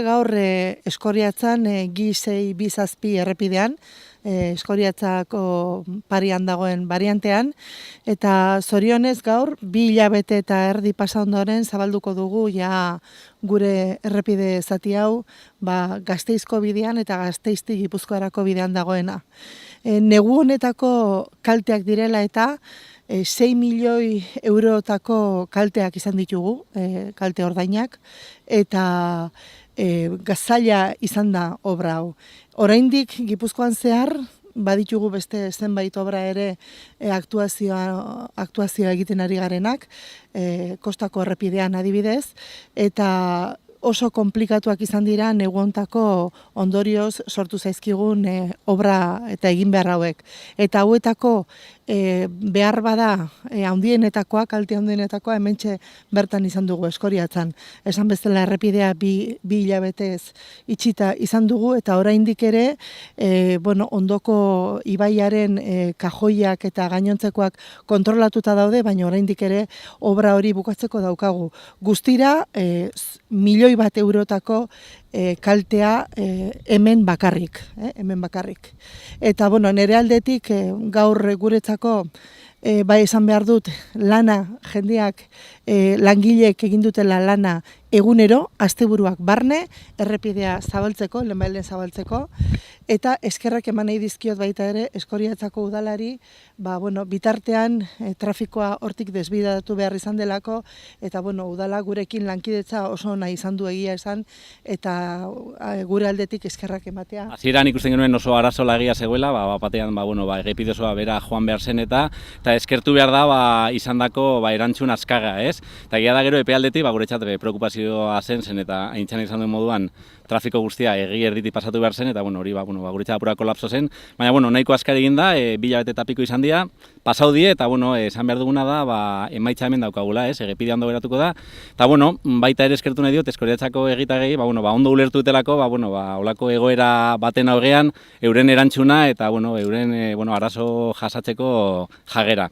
Gaur Eskoriatzan G6 B7 errepidean, Eskoriatzako parian dagoen bariantean, eta zorionez gaur 2 hilabete eta erdi pasa ondoren zabalduko dugu ja gure errepide zati hau Gasteizko bidean eta Gasteiztik Gipuzkoarako bidean dagoena. Negu honetako kalteak direla eta 6 milioi eurotako kalteak izan ditugu, kalte ordainak, eta zaila izan da obra hau. Oraindik Gipuzkoan zehar baditugu beste zenbait obra ere aktuazioa egiten ari garenak, kostako errepidean adibidez, eta oso konplikatuak izan dira negu hontako ondorioz sortu zaizkigun obra eta egin behar hauek. Eta hauetako behar bada handienetakoa, kalte handienetakoa hementxe bertan izan dugu Eskoriatzan. Esan bezala errepidea 2 hilabetez itxita izan dugu eta oraindik ere ondoko ibaiaren kajoiak eta gainontzekoak kontrolatuta daude, baina oraindik ere obra hori bukatzeko daukagu. Guztira 1 milioi bat eurotako kaltea hemen bakarrik. Eta nire aldetik gaur guretzako bai esan behar dut lana jendeak langileek egin dutela lana egunero, asteburuak barne, errepidea zabaltzeko, lehenbailen zabaltzeko, eta eskerrak eman nahi dizkiot baita ere Eskoriatzako udalari, bitartean trafikoa hortik desbidatu behar izan delako, eta udala gurekin lankidetza oso nahi izan du egia esan, eta gure aldetik eskerrak ematea. Hasieran ikusten genuen oso arazo larria zegoela, batean errepide osoa bera joan behar zen eta eskertu behar da izandako erantzun azkarra, ez? Eta egia da gero epealdetik guretzat preokupazioa zen eta aintzan izan duen moduan trafiko guztia egi erditik pasatu behar zen eta hori guretzat apura kolapso zen, baina nahiko azkar egin da, 2 hilabete eta piko izan dira, pasau die eta esan behar duguna da emaitza hemen daukagula, ez? Errepidea ondo geratuko da, eta baita ere eskertu nahi diot Eskoriatzako herritarrei ondo ulertu dutelako, olako egoera baten aurrean euren erantzuna eta euren arazo jasatzeko jagera.